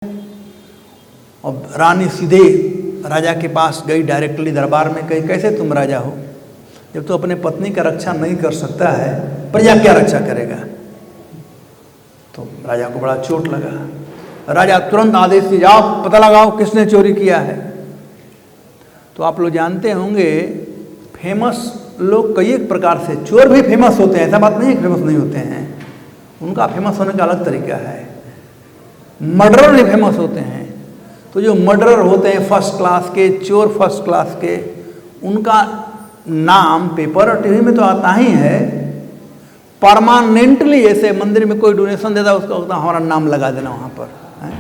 और रानी सीधे राजा के पास गई, डायरेक्टली दरबार में कही, कैसे तुम राजा हो? जब तो अपने पत्नी का रक्षा नहीं कर सकता है, प्रजा क्या रक्षा करेगा? तो राजा को बड़ा चोट लगा। राजा तुरंत आदेश दिया, जाओ पता लगाओ किसने चोरी किया है। तो आप लोग जानते होंगे, फेमस लोग कई एक प्रकार से, चोर भी फेमस होते हैं, ऐसा बात नहीं है फेमस नहीं होते हैं, उनका फेमस होने का अलग तरीका है। मर्डरर भी फेमस होते हैं। तो जो मर्डरर होते हैं फर्स्ट क्लास के, चोर फर्स्ट क्लास के, उनका नाम पेपर और टीवी में तो आता ही है। परमानेंटली ऐसे मंदिर में कोई डोनेशन देता है, उसका हमारा नाम लगा देना वहाँ पर है?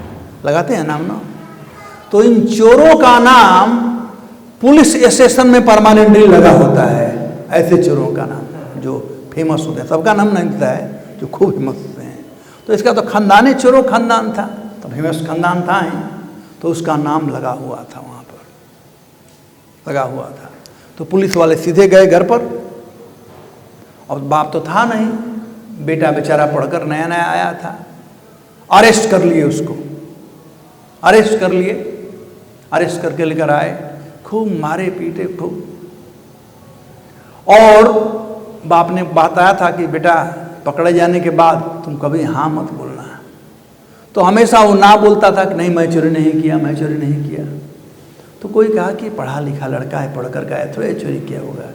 लगाते हैं नाम ना। तो इन चोरों का नाम पुलिस स्टेशन में परमानेंटली लगा होता है। ऐसे चोरों का नाम जो फेमस होते हैं, सबका नाम नहीं होता है, जो खूब फेमस होते हैं। तो इसका तो खानदानी चोरों खानदान था, तो फेमस खानदान था ही, तो उसका नाम लगा हुआ था वहाँ पर, लगा हुआ था। तो पुलिस वाले सीधे गए घर पर, और बाप तो था नहीं, बेटा बेचारा पढ़कर नया नया आया था। अरेस्ट कर लिए उसको, अरेस्ट कर लिए, अरेस्ट करके लेकर आए, खूब मारे पीटे खूब। और बाप ने बताया था कि बेटा पकड़े जाने के बाद तुम कभी हाँ मत बोलना। तो हमेशा वो ना बोलता था कि नहीं मैं चोरी नहीं किया, मैं चोरी नहीं किया। तो कोई कहा कि पढ़ा लिखा लड़का है, पढ़ कर गया, थोड़े चोरी किया होगा।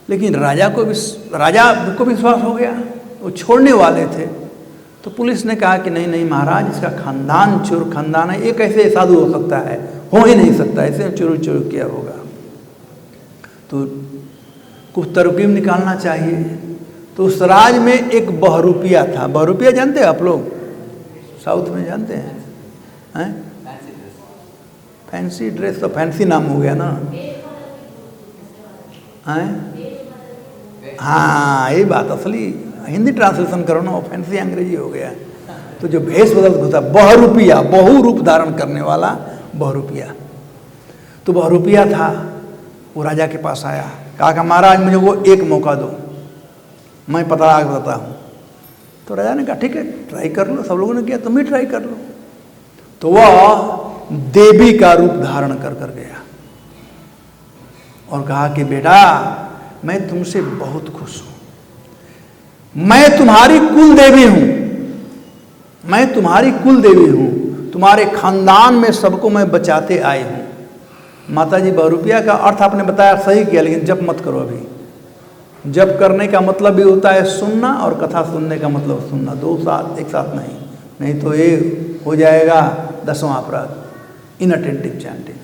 लेकिन राजा को विश्वास हो गया, वो छोड़ने वाले थे। तो पुलिस ने कहा कि नहीं नहीं महाराज, इसका खानदान चोर खानदान है, ये कैसे साधु हो सकता है? हो ही नहीं सकता, ऐसे चोरी किया होगा। तो कुछ तरकीब निकालना चाहिए। तो उस राज में एक बहरूपिया था। बहरूपिया जानते हैं आप लोग? साउथ में जानते हैं? फैंसी ड्रेस तो फैंसी नाम हो गया ना, हाँ यही बात, असली हिंदी ट्रांसलेशन करो ना, वो फैंसी अंग्रेजी हो गया। तो जो भेष बदल होता है बहरूपिया, बहु रूप धारण करने वाला बहरूपिया। तो बहरूपिया था, वो राजा के पास आया, कहा कि महाराज मुझे वो एक मौका दो, मैं पता लगा बताता हूँ। तो राजा ने कहा ठीक है ट्राई कर लो, सब लोगों ने किया, तुम भी ट्राई कर लो। तो वह देवी का रूप धारण कर कर गया और कहा कि बेटा मैं तुमसे बहुत खुश हूं, मैं तुम्हारी कुल देवी हूं, मैं तुम्हारी कुल देवी हूं, तुम्हारे खानदान में सबको मैं बचाते आई हूं। माता जी बहरूपिया का अर्थ आपने बताया सही किया, लेकिन जप मत करो अभी। जप करने का मतलब भी होता है सुनना, और कथा सुनने का मतलब सुनना, दो साथ एक साथ नहीं, नहीं तो ये हो जाएगा 10वां अपराध, इनअटेंटिव चैंटिंग,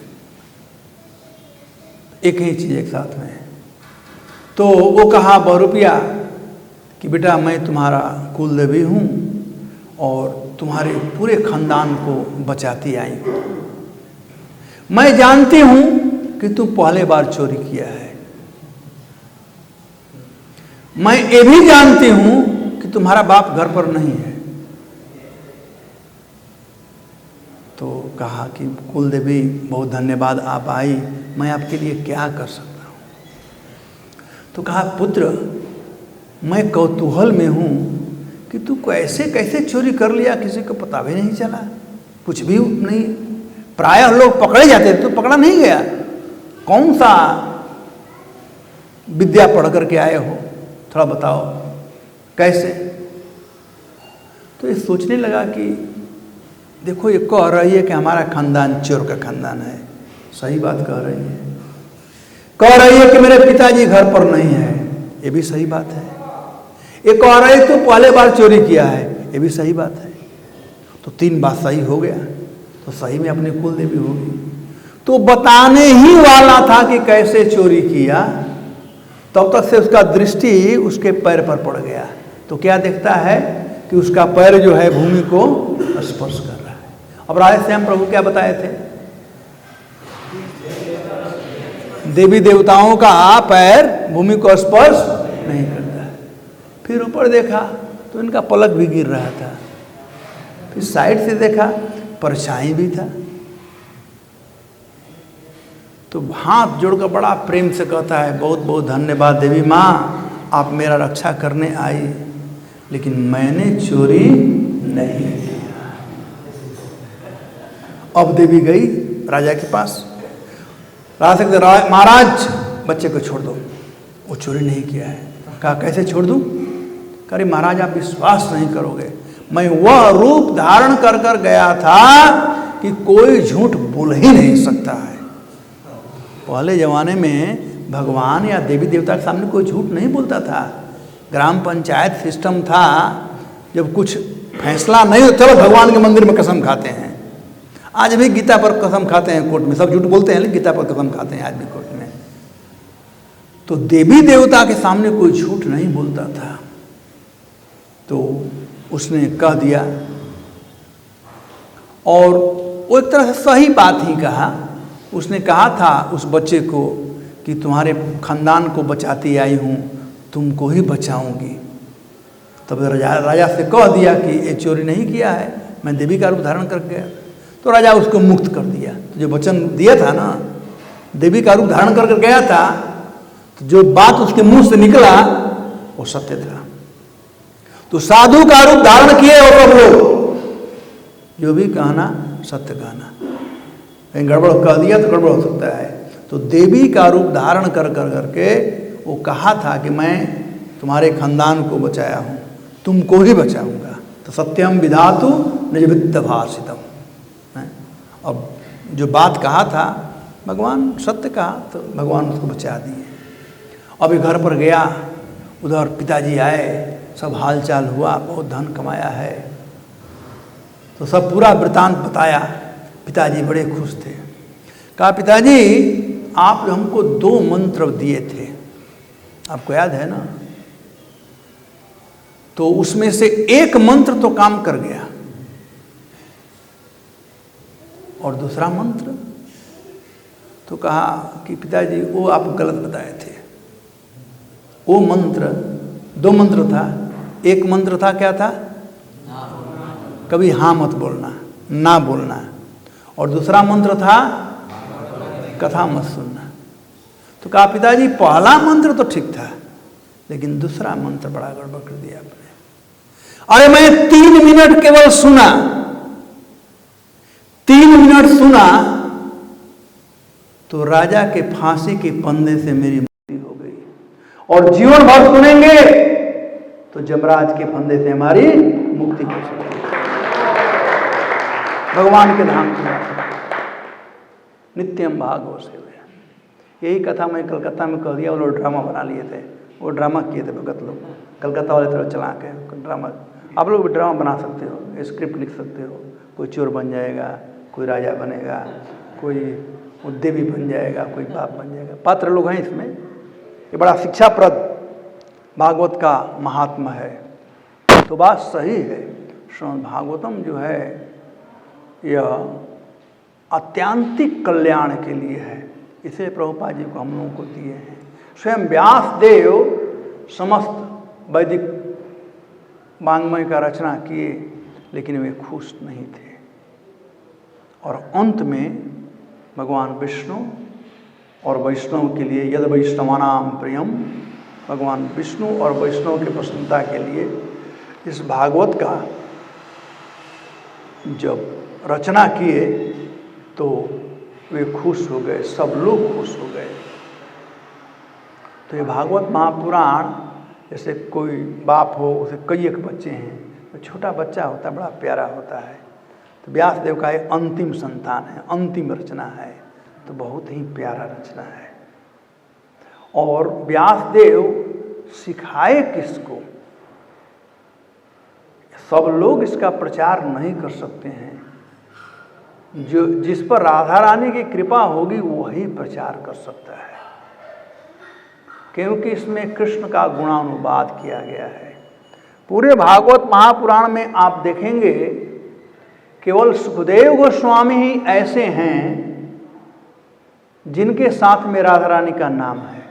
एक ही चीज एक साथ में है। तो वो कहा बहरूपिया कि बेटा मैं तुम्हारा कुल देवी हूँ और तुम्हारे पूरे खानदान को बचाती आई हूँ। मैं जानती हूँ कि तू पहले बार चोरी किया है, मैं ये भी जानती हूँ कि तुम्हारा बाप घर पर नहीं है। तो कहा कि कुल देवी बहुत धन्यवाद, आप आई, मैं आपके लिए क्या कर सकता हूँ? तो कहा पुत्र मैं कौतूहल में हूँ कि तू कैसे कैसे चोरी कर लिया, किसी को पता भी नहीं चला, कुछ भी नहीं। प्रायः लोग पकड़े जाते थे, तो पकड़ा नहीं गया। कौन सा विद्या पढ़ करके आए हो, थोड़ा बताओ कैसे? तो ये सोचने लगा कि देखो ये कह रही है कि हमारा खानदान चोर का खानदान है, सही बात कह रही है। कह रही है कि मेरे पिताजी घर पर नहीं है, ये भी सही बात है। ये कह रही है तो पहले बार चोरी किया है, ये भी सही बात है। तो 3 बात सही हो गया, तो सही में अपनी कुल देवी होगी। तो बताने ही वाला था कि कैसे चोरी किया, तब तक से उसका दृष्टि उसके पैर पर पड़ गया। तो क्या देखता है कि उसका पैर जो है भूमि को स्पर्श कर रहा है। अब राधेश्याम प्रभु क्या बताए थे? देवी देवताओं का पैर भूमि को स्पर्श नहीं करता है। फिर ऊपर देखा तो इनका पलक भी गिर रहा था। फिर साइड से देखा, परछाई भी था। तो हाथ जोड़कर बड़ा प्रेम से कहता है बहुत बहुत धन्यवाद देवी माँ, आप मेरा रक्षा करने आई, लेकिन मैंने चोरी नहीं किया। अब देवी गई राजा के पास, राजा से महाराज बच्चे को छोड़ दो, वो चोरी नहीं किया है। कहा कैसे छोड़ दूं? अरे महाराज आप विश्वास नहीं करोगे, मैं वह रूप धारण कर कर गया था कि कोई झूठ बोल ही नहीं सकता है। पहले जमाने में भगवान या देवी देवता के सामने कोई झूठ नहीं बोलता था। ग्राम पंचायत सिस्टम था, जब कुछ फैसला नहीं हो चलो भगवान के मंदिर में कसम खाते हैं। आज भी गीता पर कसम खाते हैं कोर्ट में, सब झूठ बोलते हैं लेकिन गीता पर कसम खाते हैं आज भी कोर्ट में। तो देवी देवता के सामने कोई झूठ नहीं बोलता था। तो उसने कह दिया, और वो एक तरह से सही बात ही कहा। उसने कहा था उस बच्चे को कि तुम्हारे खानदान को बचाती आई हूँ, तुमको ही बचाऊंगी। तब राजा से कह दिया कि ये चोरी नहीं किया है, मैं देवी का रूप धारण कर गया। तो राजा उसको मुक्त कर दिया। तो जो वचन दिया था ना, देवी का रूप धारण कर गया था, तो जो बात उसके मुंह से निकला वो सत्य था। तो साधु का रूप धारण किए हो सब लोग, जो भी कहना सत्य कहना, कहीं गड़बड़ कह दिया तो गड़बड़ हो सकता है। तो देवी का रूप धारण कर करके वो कहा था कि मैं तुम्हारे खानदान को बचाया हूँ, तुमको ही बचाऊंगा। तो सत्यम विधातु निजवित्त भाषितम। अब जो बात कहा था भगवान सत्य कहा, तो भगवान उसको बचा दिए। अभी घर पर गया, उधर पिताजी आए, सब हालचाल हुआ, बहुत धन कमाया है, तो सब पूरा वृतांत बताया। पिताजी बड़े खुश थे। कहा पिताजी आप हमको 2 मंत्र दिए थे, आपको याद है ना? तो उसमें से एक मंत्र तो काम कर गया, और दूसरा मंत्र तो कहा कि पिताजी वो आप गलत बताए थे। वो मंत्र 2 मंत्र था। एक मंत्र था क्या था? कभी हाँ मत बोलना, ना बोलना। और दूसरा मंत्र था कथा मत सुनना। तो कहा पिताजी पहला मंत्र तो ठीक था, लेकिन दूसरा मंत्र बड़ा गड़बड़ कर दिया आपने। अरे मैं 3 मिनट केवल सुना, 3 मिनट सुना तो राजा के फांसी के फंदे से मेरी मुक्ति हो गई, और जीवन भर सुनेंगे तो यमराज के फंदे से हमारी मुक्ति हो सकेगी। भगवान के धाम की बात, नित्यम भागवत सेवया। यही कथा मैं कलकत्ता में कह दिया, वो लोग ड्रामा बना लिए थे, वो ड्रामा किए थे भगत लोग, कलकत्ता वाले तरह चला के ड्रामा। आप लोग भी ड्रामा बना सकते हो, स्क्रिप्ट लिख सकते हो, कोई चोर बन जाएगा, कोई राजा बनेगा, कोई देवी बन जाएगा, कोई बाप बन जाएगा। पात्र लोग हैं इसमें। ये बड़ा शिक्षाप्रद भागवत का महात्मा है। तो बात सही है, श्रीमद् भागवतम जो है यह आत्यांतिक कल्याण के लिए है। इसे प्रभुपाद जी को हम लोगों को दिए हैं। स्वयं व्यास देव समस्त वैदिक वाङ्मय का रचना किए, लेकिन वे खुश नहीं थे। और अंत में भगवान विष्णु और वैष्णव के लिए, यद वैष्णवानाम प्रियम, भगवान विष्णु और वैष्णव की प्रसन्नता के लिए इस भागवत का जब रचना किए तो वे खुश हो गए, सब लोग खुश हो गए। तो ये भागवत महापुराण, जैसे कोई बाप हो, उसे कई एक बच्चे हैं, तो छोटा बच्चा होता है, बड़ा प्यारा होता है। तो व्यास देव का ये अंतिम संतान है, अंतिम रचना है, तो बहुत ही प्यारा रचना है। और व्यास देव सिखाए किसको? सब लोग इसका प्रचार नहीं कर सकते हैं। जो जिस पर राधा रानी की कृपा होगी वही प्रचार कर सकता है, क्योंकि इसमें कृष्ण का गुणानुवाद किया गया है। पूरे भागवत महापुराण में आप देखेंगे केवल सुखदेव गोस्वामी ही ऐसे हैं जिनके साथ में राधा रानी का नाम है।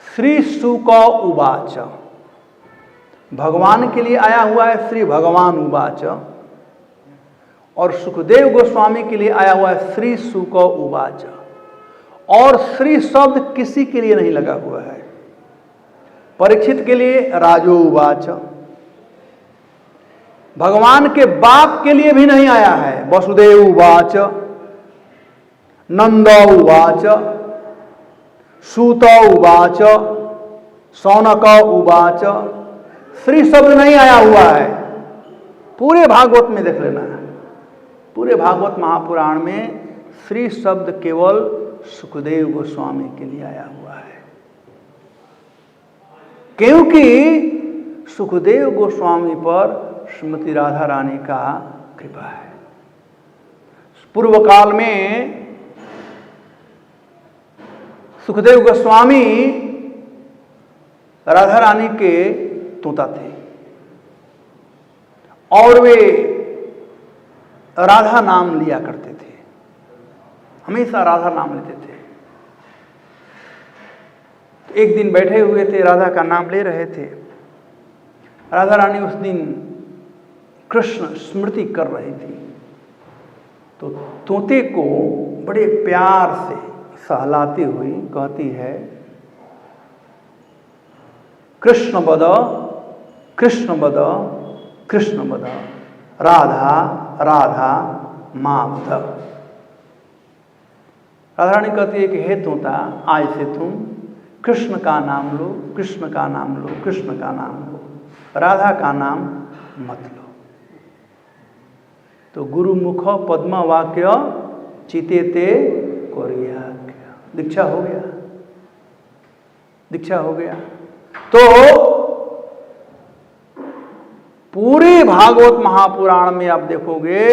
श्री शुक उवाच, भगवान के लिए आया हुआ है श्री भगवान उवाच, और सुखदेव गोस्वामी के लिए आया हुआ है श्री शुक उवाच। और श्री शब्द किसी के लिए नहीं लगा हुआ है। परीक्षित के लिए राजो उवाच, भगवान के बाप के लिए भी नहीं आया है। वसुदेव उवाच, नंद उवाच, सूत उवाच, सौनक उवाच, श्री शब्द नहीं आया हुआ है। पूरे भागवत में देख लेना, पूरे भागवत महापुराण में श्री शब्द केवल सुखदेव गोस्वामी के लिए आया हुआ है, क्योंकि सुखदेव गोस्वामी पर श्रीमती राधा रानी का कृपा है। पूर्व काल में सुखदेव गोस्वामी राधा रानी के तोता थे और वे राधा नाम लिया करते थे, हमेशा राधा नाम लेते थे। तो एक दिन बैठे हुए थे, राधा का नाम ले रहे थे। राधा रानी उस दिन कृष्ण स्मृति कर रही थी, तो तोते को बड़े प्यार से सहलाती हुई कहती है, कृष्ण बद, कृष्ण बद, कृष्ण बद, राधा राधा मां बद। राधा रानी कहती है कि हे तोता, आज से तुम कृष्ण का नाम लो, कृष्ण का नाम लो, कृष्ण का नाम लो, राधा का नाम मत लो। तो गुरुमुख पद्म वाक्य चिते ते कोरिया, दीक्षा हो गया, दीक्षा हो गया। तो पूरे भागवत महापुराण में आप देखोगे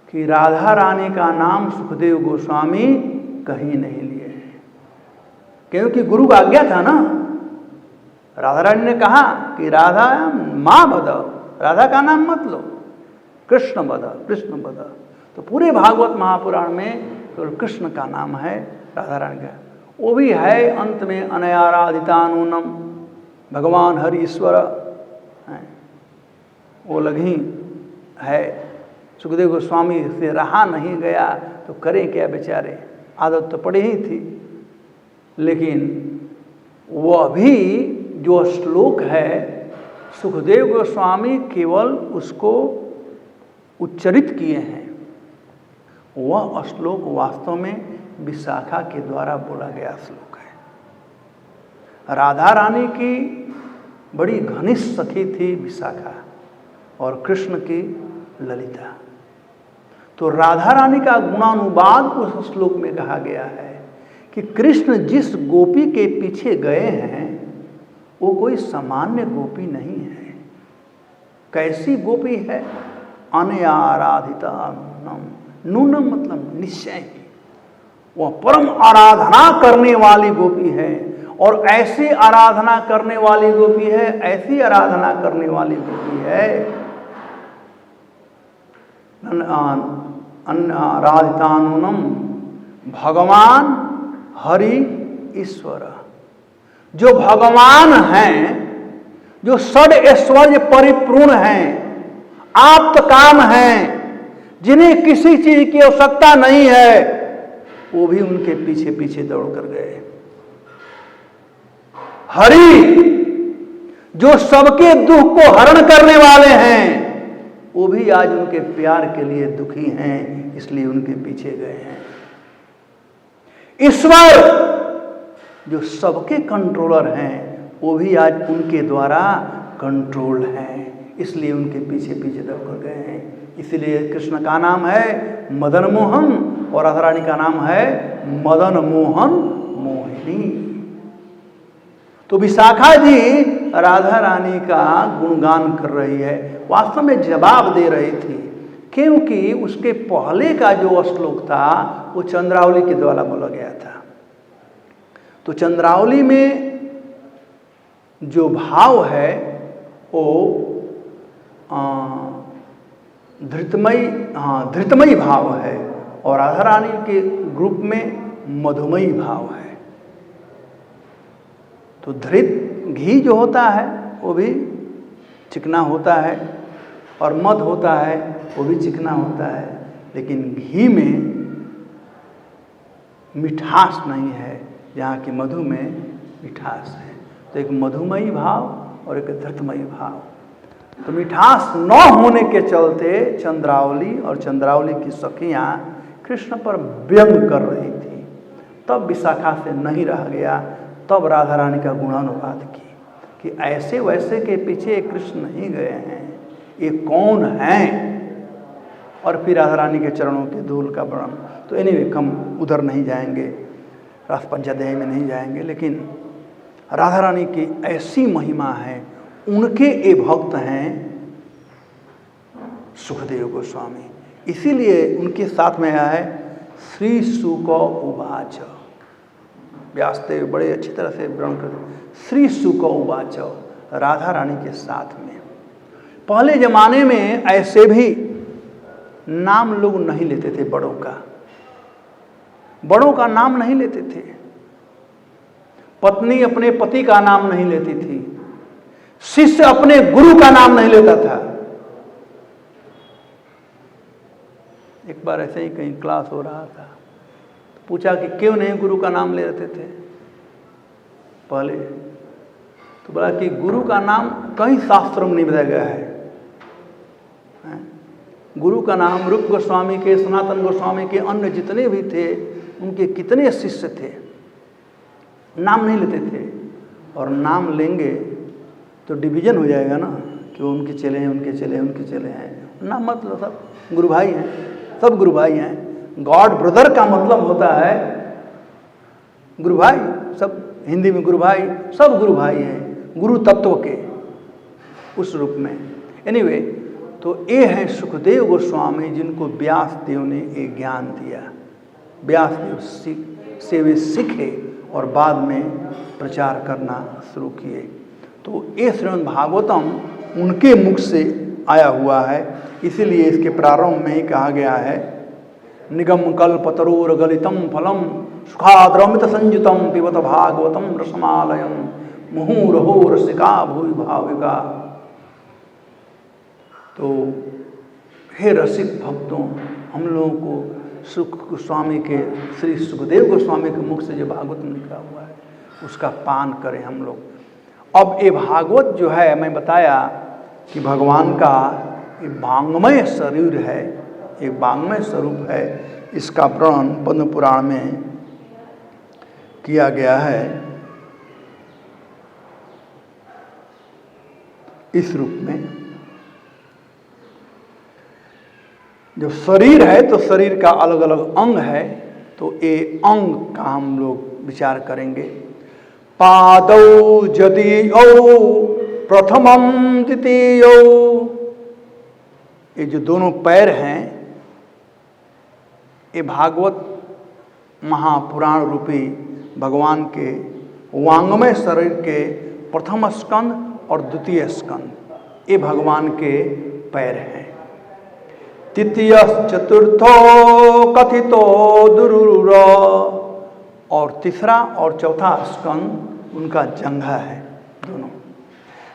कि राधा रानी का नाम सुखदेव गोस्वामी कहीं नहीं लिए हैं, क्योंकि गुरु का आज्ञा था ना। राधा रानी ने कहा कि राधा मां बद, राधा का नाम मत लो, कृष्ण बद, कृष्ण बद। तो पूरे भागवत महापुराण में केवल कृष्ण का नाम है, राधा रानी का। वो भी है अंत में अनयाराधितानूनम, भगवान हरि ईश्वर है, वो लगी है। सुखदेव गोस्वामी से रहा नहीं गया तो करें क्या बेचारे, आदत तो पड़ी ही थी। लेकिन वह भी जो श्लोक है, सुखदेव गोस्वामी केवल उसको उच्चरित किए हैं। वह श्लोक वास्तव में विशाखा के द्वारा बोला गया श्लोक है। राधा रानी की बड़ी घनिष्ठ सखी थी विशाखा और कृष्ण की ललिता। तो राधा रानी का गुणानुवाद उस श्लोक में कहा गया है कि कृष्ण जिस गोपी के पीछे गए हैं वो कोई सामान्य गोपी नहीं है। कैसी गोपी है? अनयाराधिता नूनम, नूनम मतलब निश्चय ही, वह परम आराधना करने वाली गोपी है। और ऐसी आराधना करने वाली गोपी है, ऐसी आराधना करने वाली गोपी है, आराधितानुनम भगवान हरि ईश्वर। जो भगवान हैं, जो षड ऐश्वर्य परिपूर्ण हैं, आप्त काम हैं, जिन्हें किसी चीज की आवश्यकता नहीं है, वो भी उनके पीछे पीछे दौड़ कर गए। हरि जो सबके दुख को हरण करने वाले हैं, वो भी आज उनके प्यार के लिए दुखी हैं, इसलिए उनके पीछे गए हैं। ईश्वर जो सबके कंट्रोलर हैं, वो भी आज उनके द्वारा कंट्रोल हैं, इसलिए उनके पीछे पीछे दौड़ गए हैं। इसलिए कृष्ण का नाम है मदन मोहन और राधा रानी का नाम है मदन मोहन मोहिनी। तो विशाखा जी राधा रानी का गुणगान कर रही है, वास्तव में जवाब दे रही थी, क्योंकि उसके पहले का जो श्लोक था वो चंद्रावली के द्वारा बोला गया था। तो चंद्रावली में जो भाव है वो धृतमयी भाव है, और राधा रानी के ग्रुप में मधुमयी भाव है। तो धृत घी जो होता है वो भी चिकना होता है, और मध होता है वो भी चिकना होता है, लेकिन घी में मिठास नहीं है, जहाँ की मधु में मिठास है। तो एक मधुमयी भाव और एक धृतमयी भाव। तो मिठास न होने के चलते चंद्रावली और चंद्रावली की सखियां कृष्ण पर व्यंग कर रही थी। तब विशाखा से नहीं रह गया, तब राधा रानी का गुणानुवाद की कि ऐसे वैसे के पीछे कृष्ण नहीं गए हैं, ये कौन हैं। और फिर राधा रानी के चरणों के धूल का वर्णन। तो एनीवे हम उधर नहीं जाएंगे, रस पंचाध्याय में नहीं जाएंगे, लेकिन राधा रानी की ऐसी महिमा है। उनके ये भक्त हैं सुखदेव गोस्वामी, इसीलिए उनके साथ में आया है श्री शुक उवाच। व्यासदेव बड़े अच्छी तरह से वर्णन करते, श्री शुक उवाच, राधा रानी के साथ में। पहले जमाने में ऐसे भी नाम लोग नहीं लेते थे, बड़ों का नाम नहीं लेते थे। पत्नी अपने पति का नाम नहीं लेती थी, शिष्य अपने गुरु का नाम नहीं लेता था। एक बार ऐसे ही कहीं क्लास हो रहा था, तो पूछा कि क्यों नहीं गुरु का नाम ले रहे थे पहले। तो बोला कि गुरु का नाम कहीं शास्त्रों में नहीं बताया गया है। गुरु का नाम रूप गोस्वामी के, सनातन गोस्वामी के, अन्य जितने भी थे उनके कितने शिष्य थे, नाम नहीं लेते थे। और नाम लेंगे तो डिवीजन हो जाएगा ना कि वो उनके चले हैं, उनके चले हैं, उनके चले हैं। नाम मतलब सब गुरु भाई हैं, सब गुरु भाई हैं। गॉड ब्रदर का मतलब होता है गुरु भाई, सब हिंदी में गुरु भाई, सब गुरु भाई हैं, गुरु तत्व के उस रूप में। एनीवे, तो ये है सुखदेव गोस्वामी जिनको व्यास देव ने ये ज्ञान दिया। व्यास देव से वे सीखे और बाद में प्रचार करना शुरू किए। तो ये श्रीमद् भागवतम उनके मुख से आया हुआ है, इसीलिए इसके प्रारंभ में ही कहा गया है निगम कल्पतरोर गलितम फलम सुखाद्रमित संयुतम पिबत भागवतम रसमालयम मुहुरहो रसिका भूय भाविका। तो हे रसिक भक्तों, हम लोगों को सुख गोस्वामी के, श्री सुखदेव गोस्वामी के मुख से जो भागवत निकला हुआ है उसका पान करें हम लोग। अब ये भागवत जो है, मैं बताया कि भगवान का ये वांग्मय शरीर है, एक वांग्मय स्वरूप है। इसका वर्णन पद्म पुराण में किया गया है इस रूप में। जो शरीर है तो शरीर का अलग अलग अंग है, तो ये अंग का हम लोग विचार करेंगे। पादौ जदीयौ प्रथमम द्वितीयौ, ये जो दोनों पैर हैं ये भागवत महापुराण रूपी भगवान के वांग्मय शरीर के प्रथम स्कंद और द्वितीय स्कंद, ये भगवान के पैर हैं। तृतीय चतुर्थो कथितो दुरुर, और तीसरा और चौथा स्कंद उनका जंघा है दोनों।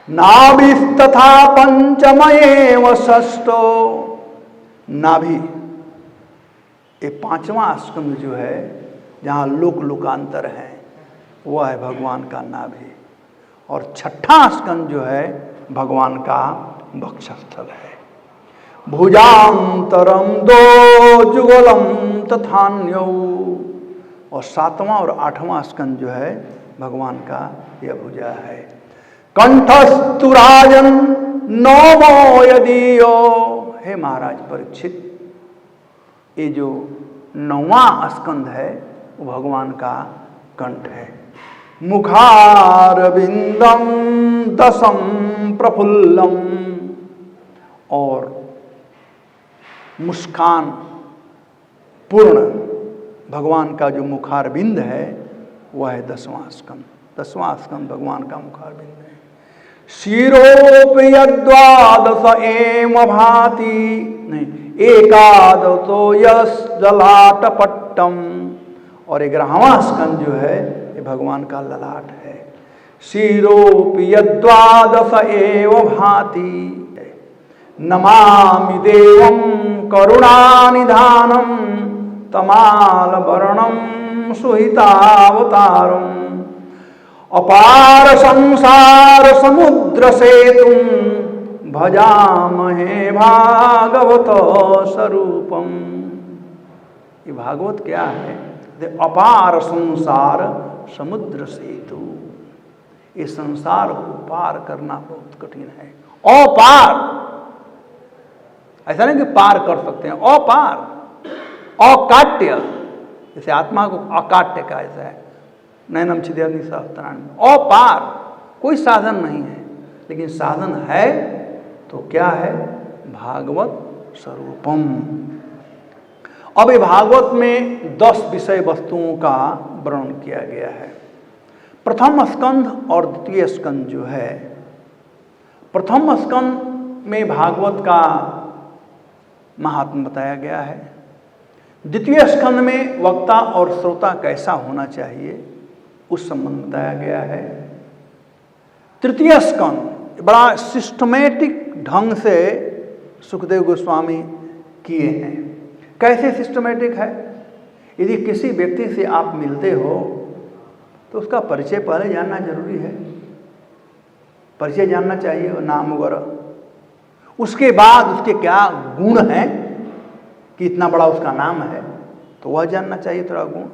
नाभि तथा पंचमएव षष्ठो, नाभि ये पांचवा स्कंद जो है जहाँ लोक लोकांतर है वह है भगवान का नाभि, और छठा स्कंद जो है भगवान का वक्षस्थल है। भुजांतरम दो जुगलम तथान्यो, और सातवां और आठवां स्कंद जो है भगवान का यह भुजा है। कंठस्तु राजन नौमो यदीयो, हे महाराज परीक्षित, ये जो नौवां स्कंद है वो भगवान का कंठ है। मुखारविंदम दशम प्रफुल्लम, और मुस्कान पूर्ण भगवान का जो मुखारविंद है वह है दसवां स्कंद। दसवां स्कंद भगवान का मुखारविंद है। शिरोपयद्वादश एम भाति, नहीं एकादशो यश ललाटपट्टम, और 11वां स्कंद जो है ये भगवान का ललाट है। शिरोपयद्वादश एव भाति, नमामि देवं करुणानिधानं तमालवर्णं सुहितावतारम्। अपार संसार समुद्र सेतुं भजामहे भागवतो स्वरूपम। ये भागवत क्या है? अपार संसार समुद्र सेतु। इस संसार को पार करना बहुत कठिन है। अपार, ऐसा नहीं कि पार कर सकते हैं, अपार, अकाट्य। जैसे आत्मा को अकाट्य का ऐसा है, नैनम छिद्यग्नि सहस्त्राणि। अपार, कोई साधन नहीं है, लेकिन साधन है तो क्या है? भागवत स्वरूपम। अब ये भागवत में 10 विषय वस्तुओं का वर्णन किया गया है। प्रथम स्कंध और द्वितीय स्कंध जो है, प्रथम स्कंध में भागवत का महात्म्य बताया गया है। द्वितीय स्कंध में वक्ता और श्रोता कैसा होना चाहिए उस संबंध बताया गया है। तृतीय स्कंध बड़ा सिस्टमेटिक ढंग से सुखदेव गोस्वामी किए हैं। कैसे सिस्टमेटिक है? यदि किसी व्यक्ति से आप मिलते हो तो उसका परिचय पहले जानना जरूरी है। परिचय जानना चाहिए, नाम वगैरह। उसके बाद उसके क्या गुण हैं कि इतना बड़ा उसका नाम है, तो वह जानना चाहिए थोड़ा गुण।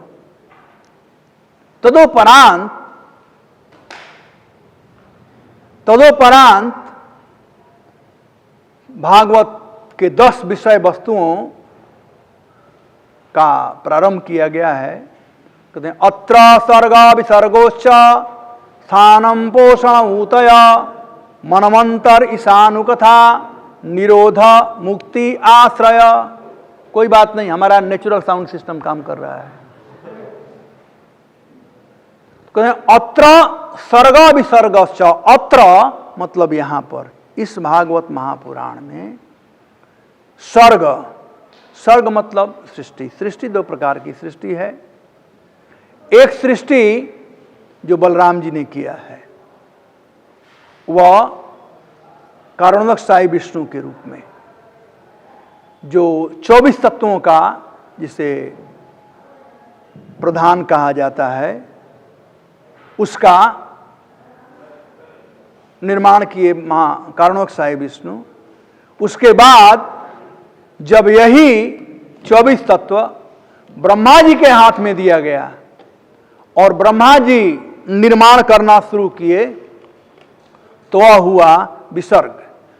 तदोपरांत भागवत के 10 विषय वस्तुओं का प्रारंभ किया गया है। कहते हैं अत्र सर्गा विसर्गोश्च स्थानम पोषण ऊतया मनमंतर ईशानुकथा निरोध मुक्ति आश्रय। कोई बात नहीं, हमारा नेचुरल साउंड सिस्टम काम कर रहा है। कहते हैं अत्र सर्ग विसर्गश्च। अत्र मतलब यहां पर, इस भागवत महापुराण में सर्ग, सर्ग मतलब सृष्टि। सृष्टि 2 प्रकार की सृष्टि है। एक सृष्टि जो बलराम जी ने किया है, वह कारणोदक साई विष्णु के रूप में, जो 24 तत्वों का जिसे प्रधान कहा जाता है, उसका निर्माण किए कारणोदक साई विष्णु। उसके बाद जब यही 24 तत्व ब्रह्मा जी के हाथ में दिया गया और ब्रह्मा जी निर्माण करना शुरू किए, तो वह हुआ विसर्ग।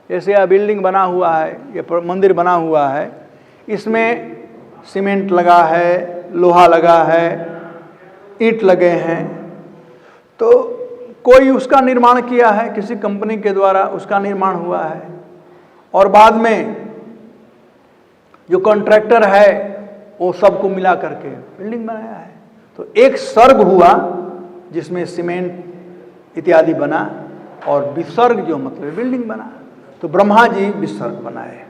जैसे यह बिल्डिंग बना हुआ है, यह मंदिर बना हुआ है, इसमें सीमेंट लगा है, लोहा लगा है, ईंट लगे हैं, तो कोई उसका निर्माण किया है, किसी कंपनी के द्वारा उसका निर्माण हुआ है, और बाद में जो कॉन्ट्रैक्टर है वो सबको मिला करके बिल्डिंग बनाया है। तो एक सर्ग हुआ जिसमें सीमेंट इत्यादि बना, और विसर्ग जो मतलब बिल्डिंग बना। तो ब्रह्मा जी विसर्ग बनाए।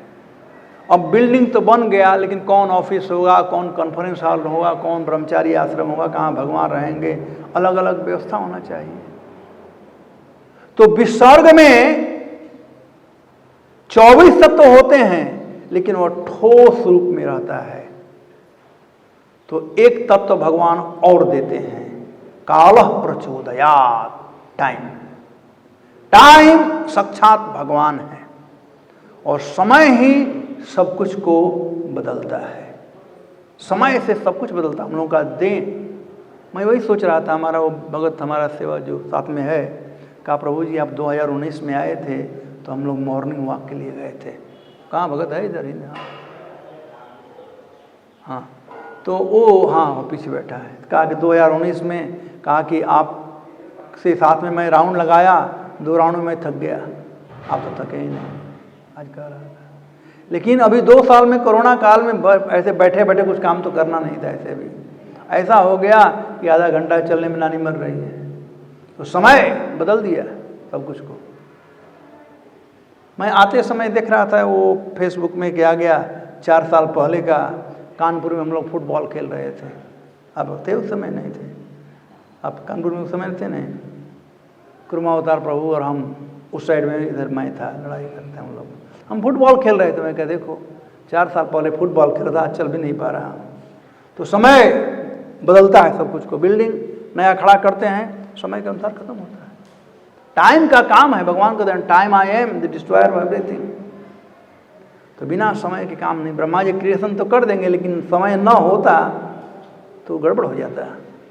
अब बिल्डिंग तो बन गया, लेकिन कौन ऑफिस होगा, कौन कॉन्फ्रेंस हॉल होगा, कौन ब्रह्मचारी आश्रम होगा, कहाँ भगवान रहेंगे, अलग अलग व्यवस्था होना चाहिए। तो विसर्ग में 24 तत्व होते हैं, लेकिन वह ठोस रूप में रहता है। तो एक तत्व भगवान और देते हैं, कालः प्रचोदयात्, टाइम। टाइम साक्षात भगवान है, और समय ही सब कुछ को बदलता है। समय से सब कुछ बदलता। हम लोगों का देन, मैं वही सोच रहा था, हमारा वो भगत, हमारा सेवा जो साथ में है, कहा प्रभु जी आप 2019 में आए थे तो हम लोग मॉर्निंग वॉक के लिए गए थे। कहाँ भगत है? इधर ही ना। हाँ, तो वो हाँ पीछे बैठा है। कहा कि 2019 में, कहा कि आप से साथ में मैं राउंड लगाया, 2 राउंड में मैं थक गया, आप तो थके ही नहीं। आज कह रहा था, लेकिन अभी 2 साल में कोरोना काल में ऐसे बैठे बैठे कुछ काम तो करना नहीं था। ऐसे भी ऐसा हो गया कि आधा घंटा चलने में नानी मर रही है। तो समय बदल दिया सब कुछ को। मैं आते समय देख रहा था वो फेसबुक में क्या गया, 4 साल पहले का, कानपुर में हम लोग फुटबॉल खेल रहे थे। अब थे उस समय? नहीं थे। अब कानपुर में उस समय थे नहीं। कुर्मावतार प्रभु और हम उस साइड में, इधर मैं था, लड़ाई करते हम लोग। हम फुटबॉल खेल रहे थे। मैं कहा देखो 4 साल पहले फुटबॉल खेल रहा था, चल भी नहीं पा रहा। तो समय बदलता है सब कुछ को। बिल्डिंग नया खड़ा करते हैं, समय के अनुसार खत्म होता है। टाइम का काम है, भगवान का time I am the destroyer of everything. तो बिना समय के काम नहीं। ब्रह्मा जी क्रिएशन तो कर देंगे, लेकिन समय न होता तो गड़बड़ हो जाता।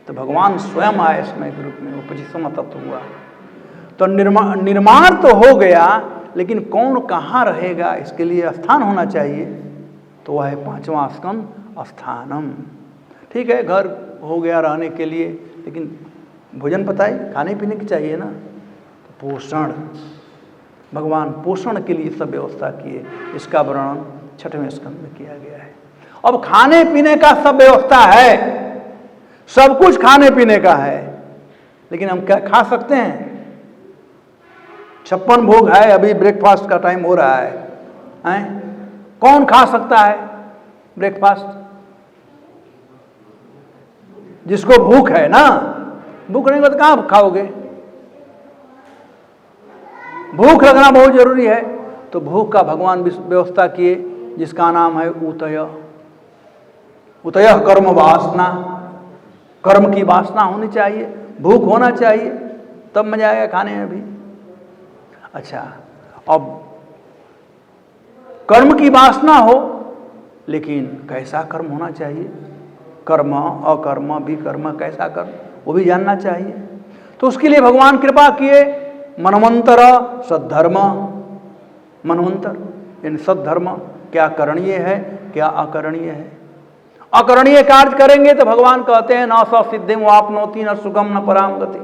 तो भगवान स्वयं आए समय के रूप में, वो 25वां तत्व हुआ। तो निर्माण तो हो गया, लेकिन कौन कहाँ रहेगा इसके लिए स्थान होना चाहिए। तो वह है 5वां स्कंद स्थानम। ठीक है, घर हो गया रहने के लिए, लेकिन भोजन पताई खाने पीने की चाहिए ना। तो पोषण, भगवान पोषण के लिए सब व्यवस्था किए, इसका वर्णन 6वें स्कंद में किया गया है। अब खाने पीने का सब व्यवस्था है, सब कुछ खाने पीने का है, लेकिन हम क्या खा सकते हैं? 56 भोग है, अभी ब्रेकफास्ट का टाइम हो रहा है? कौन खा सकता है ब्रेकफास्ट? जिसको भूख है ना। भूख नहीं तो कहां खाओगे? भूख लगना बहुत जरूरी है। तो भूख का भगवान व्यवस्था किए, जिसका नाम है उतय। उतय कर्म वासना, कर्म की वासना होनी चाहिए, भूख होना चाहिए, तब मजा आएगा खाने में भी। अच्छा, अब कर्म की वासना हो, लेकिन कैसा कर्म होना चाहिए? कर्म, अकर्म, विकर्म, कैसा कर्म, वो भी जानना चाहिए। तो उसके लिए भगवान कृपा किए, मनवंतर सद्धर्म। मनवंतर यानी सद्धर्म, क्या करणीय है, क्या अकरणीय है। अकरणीय कार्य करेंगे तो भगवान कहते हैं न स सिद्धिम वापनोति न सुगम न पराम गति।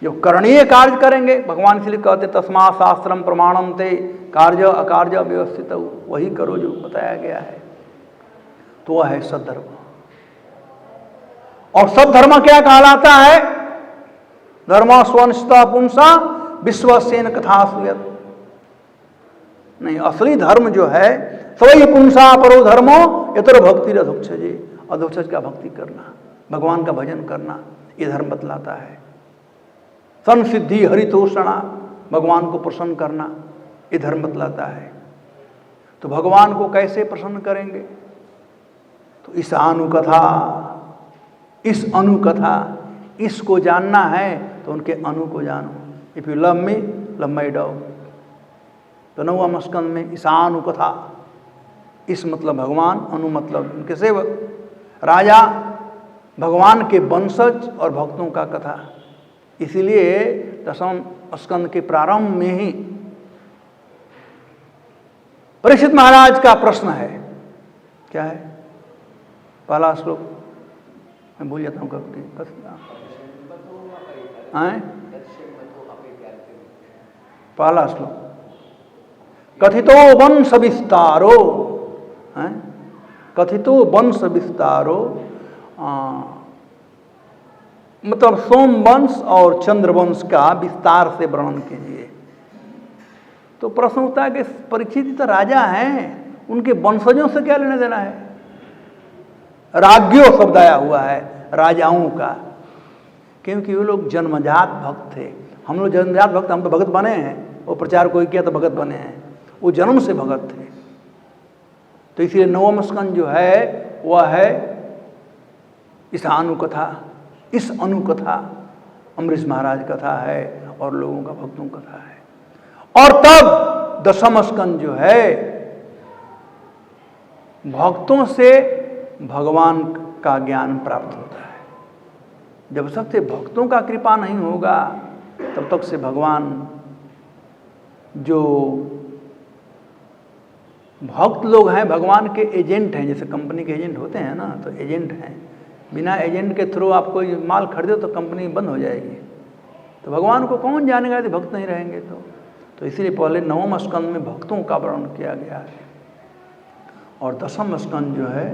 जो करणीय कार्य करेंगे, भगवान इसलिए कहते तस्मा शास्त्रम प्रमाणम ते कार्य अकार्य व्यवस्थित, वही करो जो बताया गया है। तो वह है सद्धर्म। और सद्धर्म क्या कहलाता है? धर्म स्वनिष्ठा पुंसा विश्वसेन कथा सुयत। नहीं, असली धर्म जो है स्वयं पुंसा परो धर्मो यतर भक्ति अधोक्षजे। अधोक्षज का भक्ति करना, भगवान का भजन करना, ये धर्म बतलाता है। संसिद्धि हरितोषणा, भगवान को प्रसन्न करना, ये धर्म बतलाता है। तो भगवान को कैसे प्रसन्न करेंगे? तो इस अनुकथा, इस अनुकथा, इसको जानना है तो उनके अनु को जानो। If you love me, love my dog. तो 9वां स्कंद में ईशानुकथा, इस मतलब भगवान, अनु मतलब उनके सेवक। राजा भगवान के वंशज और भक्तों का कथा। इसीलिए 10वें स्कंद के प्रारंभ में ही परीक्षित महाराज का प्रश्न है। क्या है? पहला श्लोक मैं भूल जाता हूँ कभी। पहला श्लोक, कथितो वंश विस्तारो, कथितो वंश विस्तारो, मतलब सोमवंश और चंद्रवंश का विस्तार से वर्णन कीजिए। तो प्रश्न उठता है कि परीक्षित तो राजा हैं, उनके वंशजों से क्या लेना देना है? राज्यो शब्द आया हुआ है राजाओं का, क्योंकि वो लोग जन्मजात भक्त थे। हम लोग जन्मजात भक्त, हम तो भगत बने हैं। वो प्रचार कोई किया तो भगत बने हैं, वो जन्म से भगत थे। तो इसलिए 9वां स्कंद जो है वह है इस अनुकथा। इस अनुकथा अम्बरीश महाराज कथा है और लोगों का भक्तों कथा है। और तब 10वां स्कंद जो है भक्तों से भगवान का ज्ञान प्राप्त होता है। जब तक से भक्तों का कृपा नहीं होगा तब तक से भगवान, जो भक्त लोग हैं भगवान के एजेंट हैं, जैसे कंपनी के एजेंट होते हैं ना, तो एजेंट हैं। बिना एजेंट के थ्रू आप कोई माल खरीदो तो कंपनी बंद हो जाएगी। तो भगवान को कौन जानेगा यदि भक्त नहीं रहेंगे तो इसलिए पहले 9वां स्कंद में भक्तों का वर्णन किया गया है। और 10वां स्कंद जो है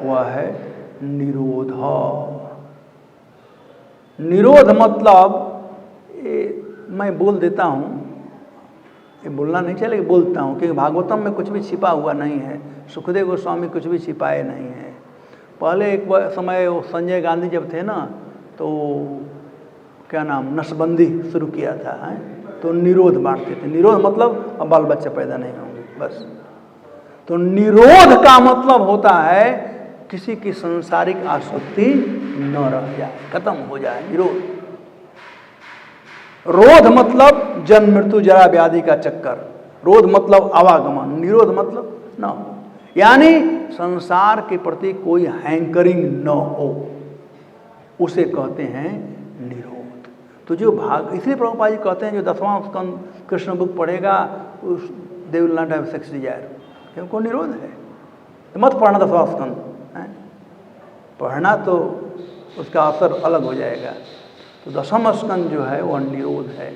वह है निरोध। निरोध मतलब मैं बोल देता हूँ, ये बोलना नहीं चाहिए, बोलता हूँ, क्योंकि भागवतम में कुछ भी छिपा हुआ नहीं है। सुखदेव गोस्वामी कुछ भी छिपाए नहीं है। पहले एक समय वो संजय गांधी जब थे ना, तो क्या नाम, नसबंदी शुरू किया था, है? तो निरोध बांटते थे। निरोध मतलब अब बाल बच्चे पैदा नहीं होंगे, बस। तो निरोध का मतलब होता है किसी की सांसारिक आसक्ति न रह जाए, खत्म हो जाए, निरोध। रोध मतलब जन्म मृत्यु जरा व्याधि का चक्कर, रोध मतलब आवागमन, निरोध मतलब न हो, यानी संसार के प्रति कोई हैंकरिंग न हो, उसे कहते हैं निरोध। तो जो भाग, इसलिए प्रभुपाद जी कहते हैं जो 10वां स्कंद कृष्ण बुक पढ़ेगा उस they will not have sex Dzire, क्योंकि निरोध है। तो मत पढ़ना 10वां स्कंद, पढ़ना तो उसका असर अलग हो जाएगा। तो 10वां स्कंद जो है वह निरोध है।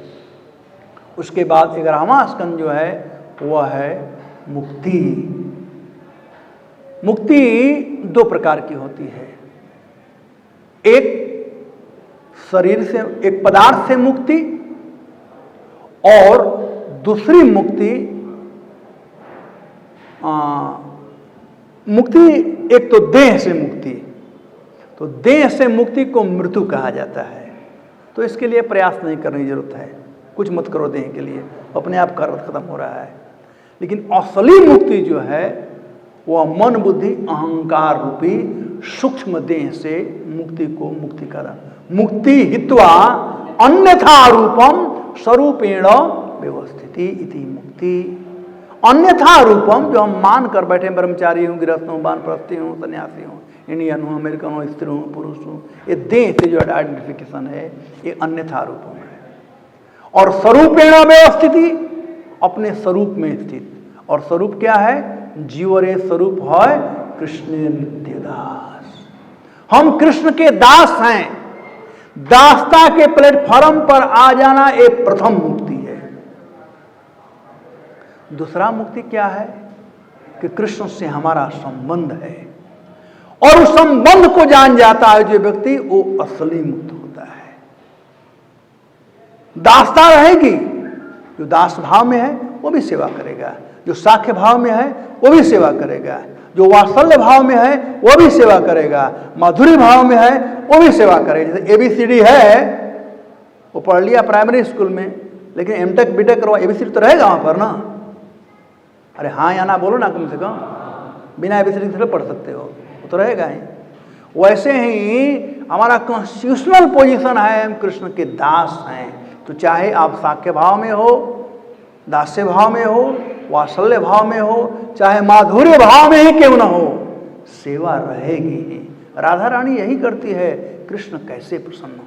उसके बाद 11वां स्कंद जो है वह है मुक्ति। मुक्ति दो प्रकार की होती है, एक शरीर से, एक पदार्थ से मुक्ति, और दूसरी मुक्ति मुक्ति एक तो देह से मुक्ति। तो देह से मुक्ति को मृत्यु कहा जाता है। तो इसके लिए प्रयास नहीं करने की जरूरत है, कुछ मत करो देह के लिए, अपने आप कर्म खत्म हो रहा है। लेकिन असली मुक्ति जो है वह मन बुद्धि अहंकार रूपी सूक्ष्म देह से मुक्ति को मुक्ति करा। मुक्ति हित्वा अन्यथा रूपम स्वरूपेण व्यवस्थिति इति मुक्ति। अन्यथा रूपम, जो हम मान कर बैठे ब्रह्मचारी हूँ, गृहस्थ हूँ, वानप्रस्थी हूँ, सन्यासी हूँ, इंडियन हूँ, अमेरिकन हूँ, स्त्री हूँ, पुरुष हूँ, ये देह से जो आइडेंटिफिकेशन है ये अन्यथा रूपम है। और स्वरूपेण व्यवस्थिति, अपने स्वरूप में स्थित। और स्वरूप क्या है? जीवरे स्वरूप है कृष्ण नित्य दास। हम कृष्ण के दास हैं। दासता के प्लेटफॉर्म पर आ जाना एक प्रथम मुक्ति है। दूसरा मुक्ति क्या है कि कृष्ण से हमारा संबंध है, और उस संबंध को जान जाता है जो व्यक्ति, वो असली मुक्त होता है। दासता रहेगी, जो दास भाव में है वो भी सेवा करेगा, जो साख्य भाव में है वो भी सेवा करेगा, जो वात्सल्य भाव में है वो भी सेवा करेगा, माधुरी भाव में है वो भी सेवा करेगा। जैसे ABCD है, वो पढ़ लिया प्राइमरी स्कूल में, लेकिन एमटेक बीटेक करवा ABCD तो रहेगा वहां पर ना। अरे हाँ या ना बोलो ना, कम से कम बिना ABCD से पढ़ सकते हो, वो तो रहेगा ही। वैसे ही हमारा कॉन्स्टिट्यूशनल पोजीशन है, हम कृष्ण के दास हैं। तो चाहे आप साख्य भाव में हो, दास्य भाव में हो, वात्सल्य भाव में हो, चाहे माधुर्य भाव में ही क्यों ना हो, सेवा रहेगी ही। राधा रानी यही करती है, कृष्ण कैसे प्रसन्न हो।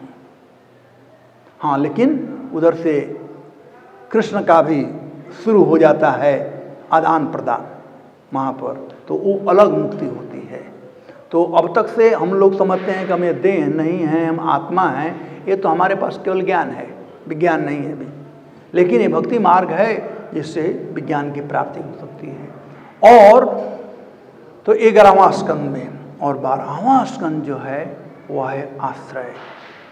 हाँ, लेकिन उधर से कृष्ण का भी शुरू हो जाता है आदान प्रदान वहाँ पर, तो वो अलग मुक्ति होती है। तो अब तक से हम लोग समझते हैं कि हम ये देह नहीं हैं, हम आत्मा हैं, ये तो हमारे पास केवल ज्ञान है, विज्ञान नहीं है अभी। लेकिन ये भक्ति मार्ग है जिससे विज्ञान की प्राप्ति हो सकती है। और तो 11वां स्कंद में, और 12वां स्कंद जो है वह है आश्रय।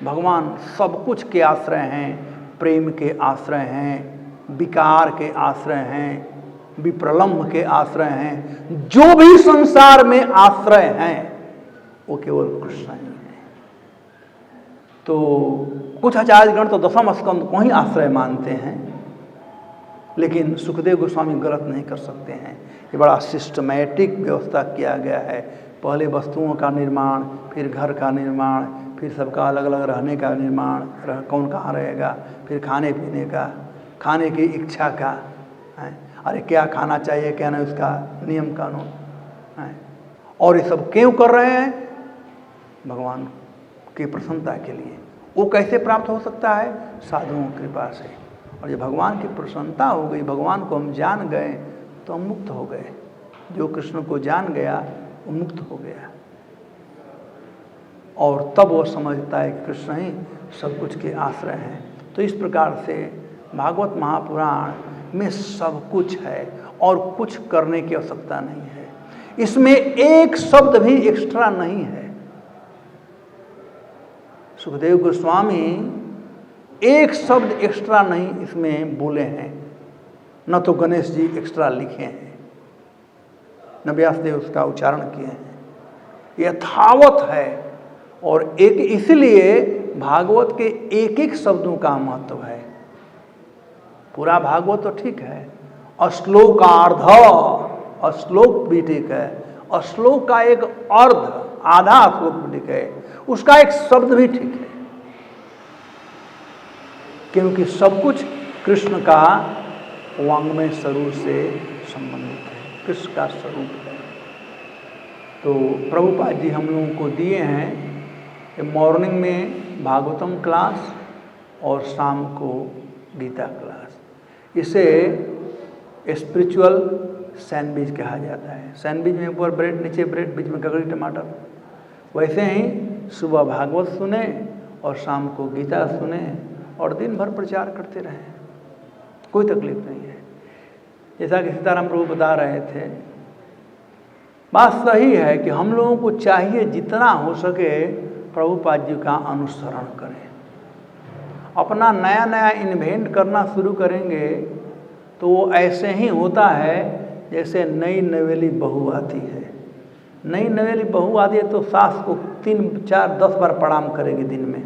भगवान सब कुछ के आश्रय हैं, प्रेम के आश्रय हैं, विकार के आश्रय हैं, विप्रलम्भ के आश्रय हैं। जो भी संसार में आश्रय हैं वो केवल कृष्ण ही है। तो कुछ आचार्यगण तो 10वां स्कंद को ही आश्रय मानते हैं, लेकिन सुखदेव गोस्वामी गलत नहीं कर सकते हैं। ये बड़ा सिस्टमैटिक व्यवस्था किया गया है। पहले वस्तुओं का निर्माण, फिर घर का निर्माण, फिर सबका अलग अलग रहने का निर्माण, कौन कहाँ रहेगा, फिर खाने पीने का, खाने की इच्छा का, अरे क्या खाना चाहिए क्या नहीं, उसका नियम कानून है। और ये सब क्यों कर रहे हैं? भगवान की प्रसन्नता के लिए। वो कैसे प्राप्त हो सकता है? साधुओं की कृपा से। और जब भगवान की प्रसन्नता हो गई, भगवान को हम जान गए, तो हम मुक्त हो गए। जो कृष्ण को जान गया वो मुक्त हो गया, और तब वो समझता है कि कृष्ण ही सब कुछ के आश्रय हैं। तो इस प्रकार से भागवत महापुराण में सब कुछ है, और कुछ करने की आवश्यकता नहीं है। इसमें एक शब्द भी एक्स्ट्रा नहीं है। सुखदेव गोस्वामी एक शब्द एक्स्ट्रा नहीं इसमें बोले हैं, न तो गणेश जी एक्स्ट्रा लिखे हैं, न व्यासदेव उसका उच्चारण किए हैं। यथावत है। और एक इसलिए भागवत के एक एक शब्दों का महत्व है। पूरा भागवत तो ठीक है, अश्लोकार्ध, श्लोक भी ठीक है, श्लोक का एक अर्ध, आधा श्लोक भी ठीक है, उसका एक शब्द भी ठीक है। क्योंकि सब कुछ कृष्ण का वांग्मय स्वरूप से संबंधित है, कृष्ण का स्वरूप है। तो प्रभुपाद जी हम लोगों को दिए हैं कि मॉर्निंग में भागवतम क्लास और शाम को गीता क्लास। इसे स्पिरिचुअल सैंडविच कहा जाता है। सैंडविच में ऊपर ब्रेड, नीचे ब्रेड, बीच में ककड़ी टमाटर। वैसे ही सुबह भागवत सुने और शाम को गीता सुने और दिन भर प्रचार करते रहें, कोई तकलीफ नहीं है। जैसा कि सीताराम प्रभु बता रहे थे, बात सही है कि हम लोगों को चाहिए जितना हो सके प्रभुपाद जी का अनुसरण करें। अपना नया नया इन्वेंट करना शुरू करेंगे तो वो ऐसे ही होता है जैसे नई नवेली बहू आती है। नई नवेली बहू आती है तो सास को 3, 4, 10 बार प्रणाम करेगी दिन में।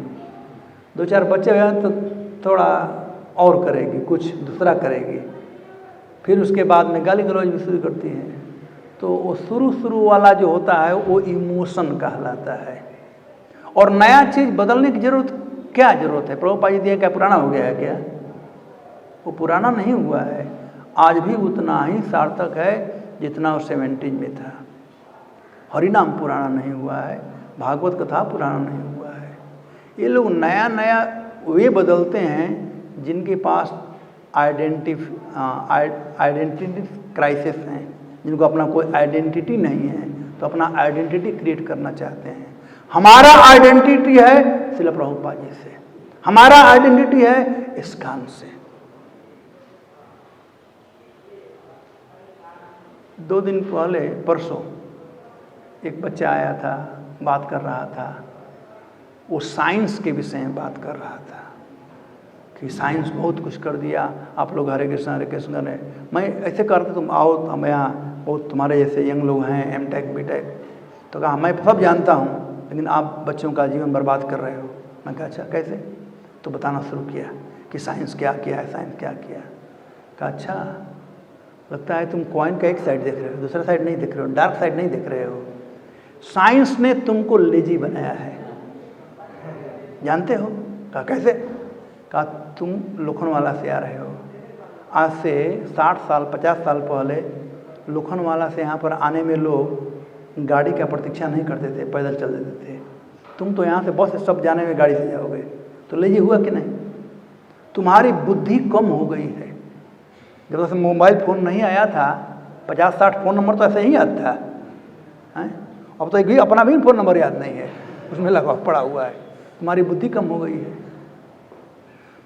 2-4 बच्चे हैं तो थोड़ा और करेगी, कुछ दूसरा करेगी। फिर उसके बाद में गाली गलौज भी शुरू करती है। तो वो शुरू वाला जो होता है वो इमोशन कहलाता है। और नया चीज़ बदलने की जरूरत क्या जरूरत है? प्रभुपाद जी दिए क्या पुराना हो गया है क्या? वो पुराना नहीं हुआ है, आज भी उतना ही सार्थक है जितना वो 70 में था। हरिनाम पुराना नहीं हुआ है, भागवत कथा पुराना नहीं हुआ है। ये लोग नया नया वे बदलते हैं जिनके पास आइडेंटिटी क्राइसिस हैं, जिनको अपना कोई आइडेंटिटी नहीं है तो अपना आइडेंटिटी क्रिएट करना चाहते हैं। हमारा आइडेंटिटी है श्रील प्रभुपाद जी से, हमारा आइडेंटिटी है इस्कॉन से। 2 दिन पहले परसों एक बच्चा आया था, बात कर रहा था। वो साइंस के विषय में बात कर रहा था कि साइंस बहुत कुछ कर दिया, आप लोग हरे कृष्ण करें। मैं ऐसे करते, तुम आओ, हम यहाँ बहुत तुम्हारे जैसे यंग लोग हैं, M.Tech B.Tech। तो कहा मैं सब जानता हूँ लेकिन आप बच्चों का जीवन बर्बाद कर रहे हो। मैं कहा अच्छा कैसे? तो बताना शुरू किया कि साइंस क्या किया है, साइंस क्या किया। कहा अच्छा, लगता है तुम कॉइन का एक साइड देख रहे हो, दूसरा साइड नहीं देख रहे हो, डार्क साइड नहीं देख रहे हो। साइंस ने तुमको लेजी बनाया है, जानते हो? कहा कैसे? कहा तुम लोखंडवाला से आ रहे हो। आज से 60 साल 50 साल पहले लोखंडवाला से यहाँ पर आने में लोग गाड़ी का प्रतीक्षा नहीं करते थे, पैदल चल देते थे। तुम तो यहाँ से बस सब जाने में गाड़ी से जाओगे, तो लेजी हुआ कि नहीं? तुम्हारी बुद्धि कम हो गई है। जब से मोबाइल फ़ोन नहीं आया था, 50-60 फ़ोन नंबर तो ऐसे ही याद था हैं? अब तो एक भी अपना भी फ़ोन नंबर याद नहीं है, उसमें लगा पड़ा हुआ है। तुम्हारी बुद्धि कम हो गई है।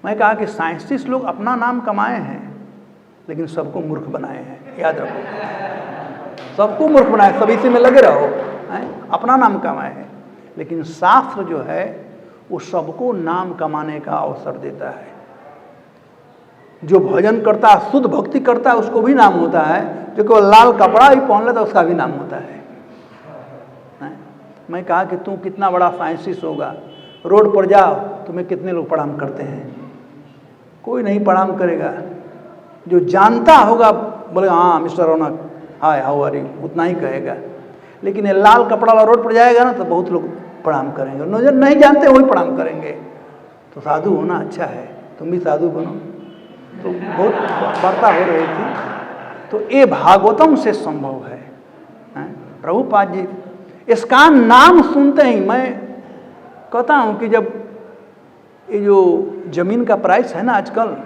मैं कहा कि साइंटिस्ट लोग अपना नाम कमाए हैं लेकिन सबको मूर्ख बनाए हैं, याद रखो। सबको मूर्ख बनाए, सब इसी में लगे रहो हैं? अपना नाम कमाए हैं। लेकिन शास्त्र जो है वो सबको नाम कमाने का अवसर देता है। जो भजन करता है, शुद्ध भक्ति करता है, उसको भी नाम होता है। जो कोई लाल कपड़ा भी पहन लेता है उसका भी नाम होता है। मैं कहा कि तू कितना बड़ा साइंटिस्ट होगा, रोड पर जाओ, तुम्हें कितने लोग प्रणाम करते हैं? कोई नहीं प्रणाम करेगा। जो जानता होगा बोले हाँ mister Raunak, hi how are you, उतना ही कहेगा। लेकिन ये लाल कपड़ा वाला रोड पर जाएगा ना तो बहुत लोग प्रणाम करेंगे, जो नहीं जानते वही प्रणाम करेंगे। तो साधु होना अच्छा है, तुम भी साधु बनो। तो बहुत वार्ता हो रही थी। तो ये भागवतम से संभव है। प्रभुपाद जी इसका नाम सुनते ही मैं कहता हूँ कि जब ये जो जमीन का प्राइस है ना आजकल,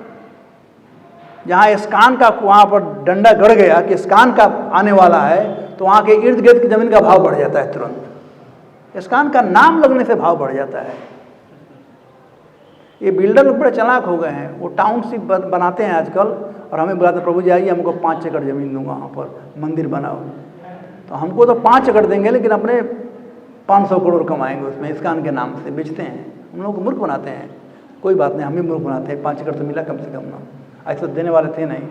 जहाँ इस्कान का वहाँ पर डंडा गड़ गया कि इस्कान का आने वाला है, तो वहाँ के इर्द गिर्द की जमीन का भाव बढ़ जाता है तुरंत। इस्कान का नाम लगने से भाव बढ़ जाता है। ये बिल्डर लोग बड़े चालाक हो गए हैं, वो टाउनशिप बनाते हैं आजकल और हमें बुलाते प्रभु जी आइए हमको 5 एकड़ जमीन दूंगा, वहाँ पर मंदिर बनाओ। तो हमको तो 5 एकड़ देंगे लेकिन अपने 500 करोड़ कमाएंगे उसमें, इस्कान के नाम से बेचते हैं। हम लोग को मूर्ख बनाते हैं। कोई बात नहीं, हम ही मूर्ख बनाते हैं। 5 एकड़ तो मिला कम से कम ना, ऐसे देने वाले थे नहीं।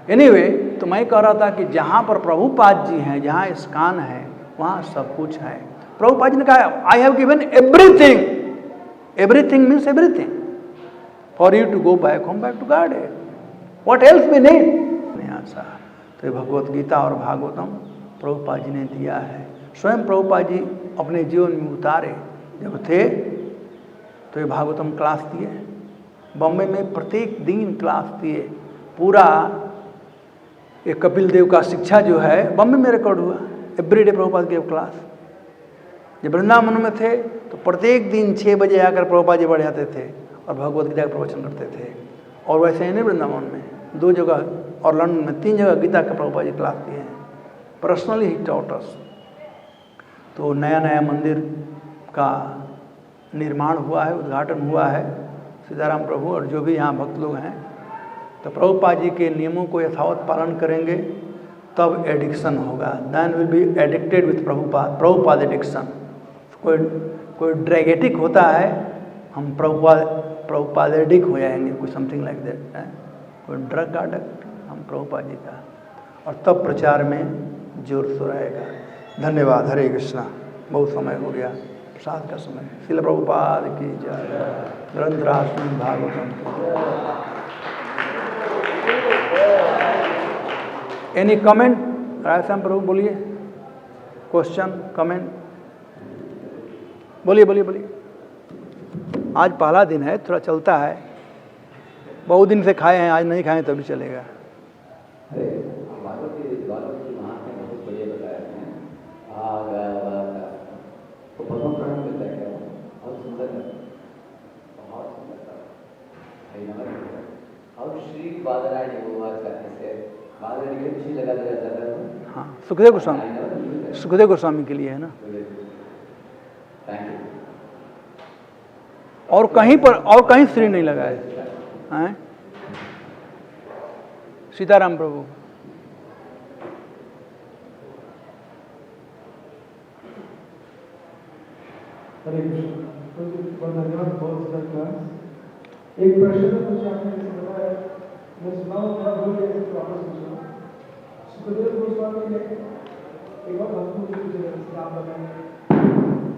एनीवे, तो मैं कह रहा था कि जहाँ पर प्रभुपाद जी हैं, जहाँ इस्कान है, वहाँ सब कुछ है। प्रभुपाद जी ने कहा I have given everything. Everything means everything for you to go back home, back to God. What else we need? ऐसा तो भगवत गीता और भागवतम प्रभुपाद जी ने दिया है। स्वयं प्रभुपाद जी अपने जीवन में उतारे जब थे तो ये भागवतम क्लास दिए। बॉम्बे में प्रत्येक दिन क्लास दिए, पूरा एक कपिल देव का शिक्षा जो है बॉम्बे में रिकॉर्ड हुआ, एवरीडे प्रभुपाद गिव क्लास। जब वृंदावन में थे तो प्रत्येक दिन 6 बजे आकर प्रभुपाद जी बढ़ जाते थे और भगवत गीता का प्रवचन करते थे। और वैसे ही नहीं, वृंदावन में 2 जगह और लंदन में 3 जगह गीता का प्रभुपाद जी क्लास दिए हैं, पर्सनली ही टॉट अस। तो नया नया मंदिर का निर्माण हुआ है, उद्घाटन हुआ है, सीताराम प्रभु और जो भी यहाँ भक्त लोग हैं, तो प्रभुपाद जी के नियमों को यथावत पालन करेंगे तब एडिक्शन होगा। Then will be addicted with Prabhupada addiction. कोई ड्रैगेटिक होता है, हम प्रभुपाद एडिक्ट हो जाएंगे, कुछ समथिंग लाइक दैट है, कोई ड्रग एडिक्ट, हम प्रभुपाद जी का, और तब प्रचार में जोर शोर आएगा। धन्यवाद। हरे कृष्णा। बहुत समय हो गया, प्रसाद का समय। श्रील प्रभुपाद की जय। ग्रंथराज श्रीमद् भागवतम की जय। Any comment? रायश्याम प्रभु बोलिए, क्वेश्चन कमेंट बोलिए बोलिए बोलिए। आज पहला दिन है, थोड़ा चलता है, बहुत दिन से खाए हैं, आज नहीं खाएं तभी चलेगा। हाँ, सुखदेव गोस्वामी के लिए है ना। और कहीं श्री नहीं लगा है। सीताराम प्रभु। हरे कृष्ण। धन्यवाद, बहुत अच्छा क्लास। एक प्रश्न मुझे आपने बताया, मैं सुना हूँ, मैं बोल रही हूँ तो आपने पूछा। सुखदेव गोस्वामी ने एक बार भक्त मुझे पूछे, आप बताएंगे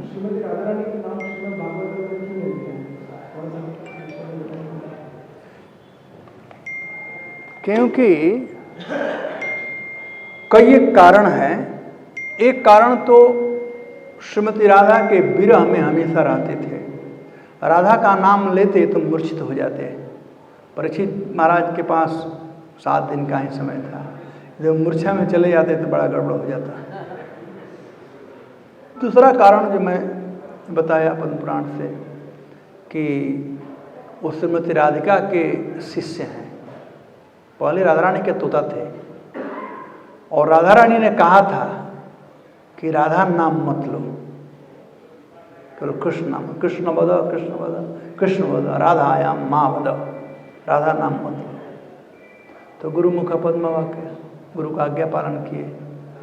श्रीमती राधा रानी के नाम श्रीमद् भागवत में क्यों नहीं लिया? क्योंकि कई एक कारण हैं। एक कारण तो श्रीमती राधा के विरह में हमेशा रहते थे, राधा का नाम लेते तो मूर्छित हो जाते। परीक्षित महाराज के पास 7 दिन का ही समय था, जब मूर्छा में चले जाते तो बड़ा गड़बड़ हो जाता। दूसरा कारण जो मैं बताया पद्म पुराण से कि वो श्रीमती राधिका के शिष्य हैं। पहले राधा रानी के तोता थे और राधा रानी ने कहा था कि राधा नाम मत लो, केवल कृष्ण नाम, कृष्ण वद कृष्ण वद कृष्ण वद, राधायाम माँ वद, राधा नाम मत लो। तो गुरु मुख पद्म वाक्य, गुरु का आज्ञा पालन किए,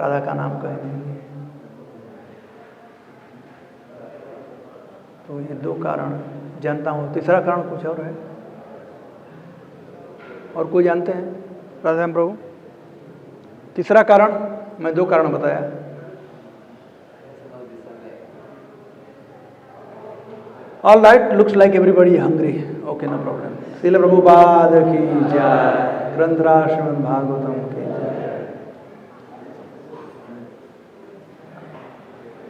राधा का नाम कहेंगे। तो ये 2 कारण जानता हूँ। तीसरा कारण कुछ और है, और कोई जानते हैं? राधा प्रभु। तीसरा कारण मैं 2 कारण बताया। All right, looks like everybody hungry. Okay, no problem. Srila Prabhupada की जय। ग्रंथराज श्रीमद् भागवतम की जय।